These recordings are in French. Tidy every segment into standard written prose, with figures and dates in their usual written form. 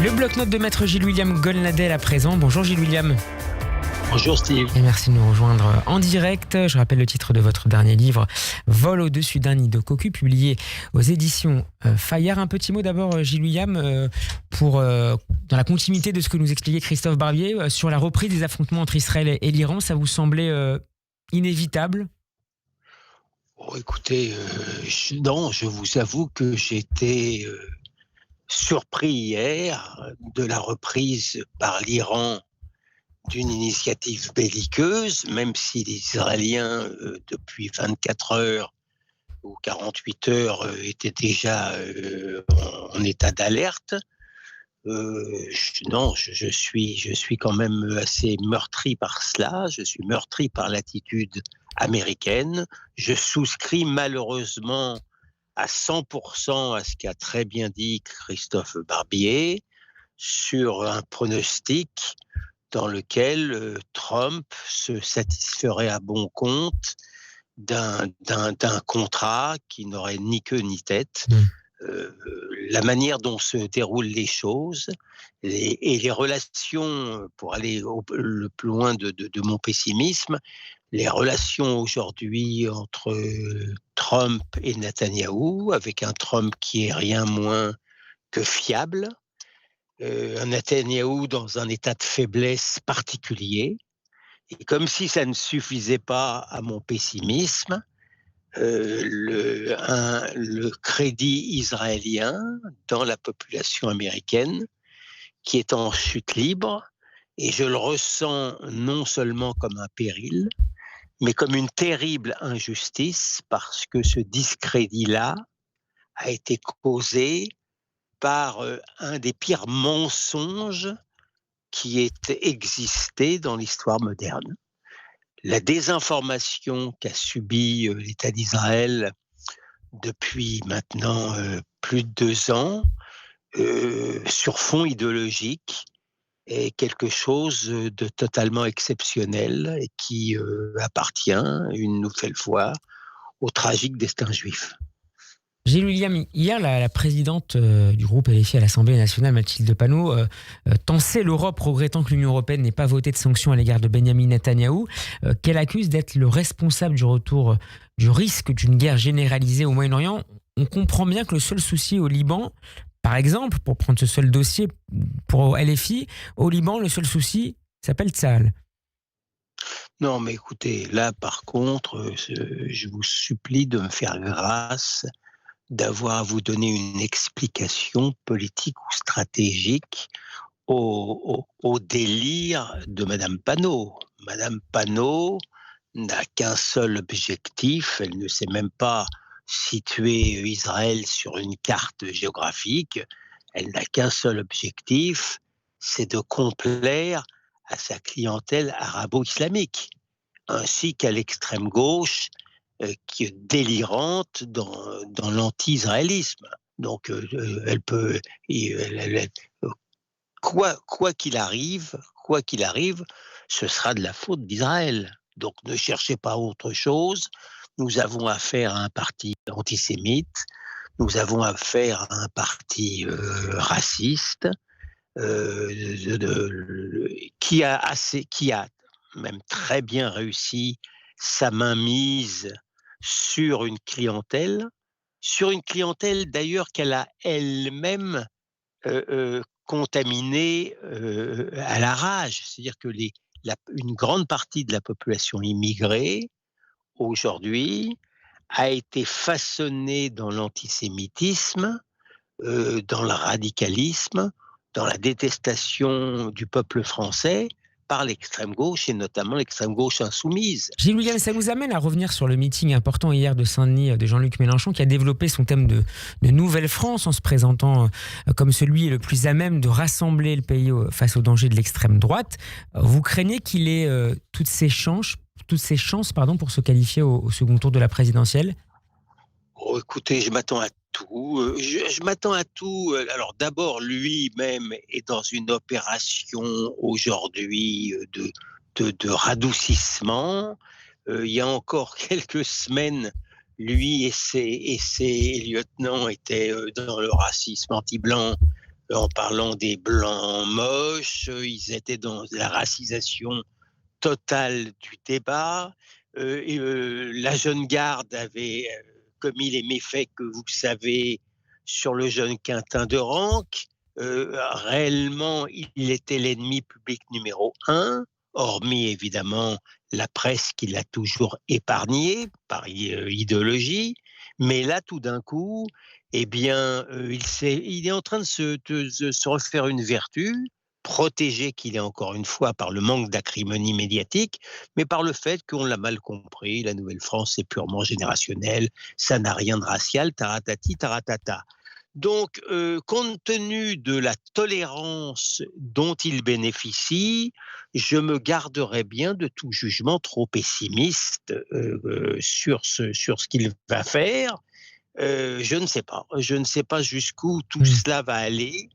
Le bloc-notes de maître Gilles-William Golnadel à présent. Bonjour Gilles-William. Bonjour Steve. Et merci de nous rejoindre en direct. Je rappelle le titre de votre dernier livre, Vol au-dessus d'un nid de cocu, publié aux éditions Fayard. Un petit mot d'abord, Gilles-William, dans la continuité de ce que nous expliquait Christophe Barbier, sur la reprise des affrontements entre Israël et l'Iran. Ça vous semblait inévitable ? Écoutez, je vous avoue que j'étais surpris hier de la reprise par l'Iran d'une initiative belliqueuse, même si les Israéliens, depuis 24 heures ou 48 heures, étaient déjà en état d'alerte. Je suis quand même assez meurtri par cela. Je suis meurtri par l'attitude américaine. Je souscris malheureusement à 100% à ce qu'a très bien dit Christophe Barbier sur un pronostic dans lequel Trump se satisferait à bon compte d'un contrat qui n'aurait ni queue ni tête. La manière dont se déroulent les choses et les relations, pour aller le plus loin de mon pessimisme, les relations aujourd'hui entre Trump et Netanyahou, avec un Trump qui est rien moins que fiable, un Netanyahou dans un état de faiblesse particulier, et comme si ça ne suffisait pas à mon pessimisme, le crédit israélien dans la population américaine qui est en chute libre, et je le ressens non seulement comme un péril, mais comme une terrible injustice, parce que ce discrédit-là a été causé par un des pires mensonges qui ait existé dans l'histoire moderne. La désinformation qu'a subie l'État d'Israël depuis maintenant plus de 2 ans, sur fond idéologique, est quelque chose de totalement exceptionnel et qui appartient, une nouvelle fois, au tragique destin juif. Gilles-William, hier, la présidente du groupe LFI à l'Assemblée nationale, Mathilde Panot, tensait l'Europe, regrettant que l'Union européenne n'ait pas voté de sanctions à l'égard de Benyamin Netanyahou, qu'elle accuse d'être le responsable du retour du risque d'une guerre généralisée au Moyen-Orient. On comprend bien que le seul souci au Liban, par exemple, pour prendre ce seul dossier pour LFI, au Liban, le seul souci s'appelle Tsahal. Non, mais écoutez, là, par contre, je vous supplie de me faire grâce d'avoir à vous donner une explication politique ou stratégique au délire de Madame Panot. Madame Panot n'a qu'un seul objectif, elle ne sait même pas situer Israël sur une carte géographique, elle n'a qu'un seul objectif, c'est de complaire à sa clientèle arabo-islamique, ainsi qu'à l'extrême gauche, qui est délirante dans l'anti-israélisme. Donc, quoi qu'il arrive, ce sera de la faute d'Israël. Donc, ne cherchez pas autre chose. Nous avons affaire à un parti antisémite, nous avons affaire à un parti raciste, qui a même très bien réussi sa mainmise sur une clientèle d'ailleurs qu'elle a elle-même contaminée à la rage. C'est-à-dire que une grande partie de la population immigrée, aujourd'hui, a été façonnée dans l'antisémitisme, dans le radicalisme, dans la détestation du peuple français, par l'extrême gauche et notamment l'extrême gauche insoumise. Gilles-William, ça nous amène à revenir sur le meeting important hier de Saint-Denis de Jean-Luc Mélenchon, qui a développé son thème de Nouvelle-France en se présentant comme celui le plus à même de rassembler le pays face au danger de l'extrême droite. Vous craignez qu'il ait toutes ses chances pour se qualifier au second tour de la présidentielle ? Écoutez, je m'attends à tout. Je m'attends à tout. Alors d'abord, lui-même est dans une opération aujourd'hui de radoucissement. Il y a encore quelques semaines, lui et ses lieutenants étaient dans le racisme anti-blanc en parlant des blancs moches, ils étaient dans la racisation totale du débat. La jeune garde avait commis les méfaits que vous savez sur le jeune Quintin de Ranc. Réellement, il était l'ennemi public numéro un, hormis évidemment la presse qui l'a toujours épargné par idéologie. Mais là, tout d'un coup, eh bien, il est en train de se refaire une vertu, protégé qu'il est encore une fois par le manque d'acrimonie médiatique, mais par le fait qu'on l'a mal compris. La Nouvelle-France, c'est purement générationnel, ça n'a rien de racial, taratati, taratata. Donc, compte tenu de la tolérance dont il bénéficie, je me garderai bien de tout jugement trop pessimiste sur ce qu'il va faire. Je ne sais pas. Je ne sais pas jusqu'où tout cela va aller.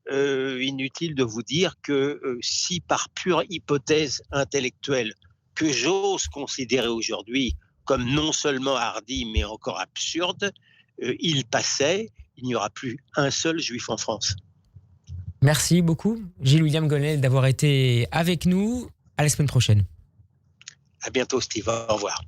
Inutile de vous dire que si par pure hypothèse intellectuelle, que j'ose considérer aujourd'hui comme non seulement hardi mais encore absurde, il passait, il n'y aura plus un seul juif en France. Merci beaucoup, Gilles-William Gonel, d'avoir été avec nous. À la semaine prochaine. À bientôt, Steve. Au revoir.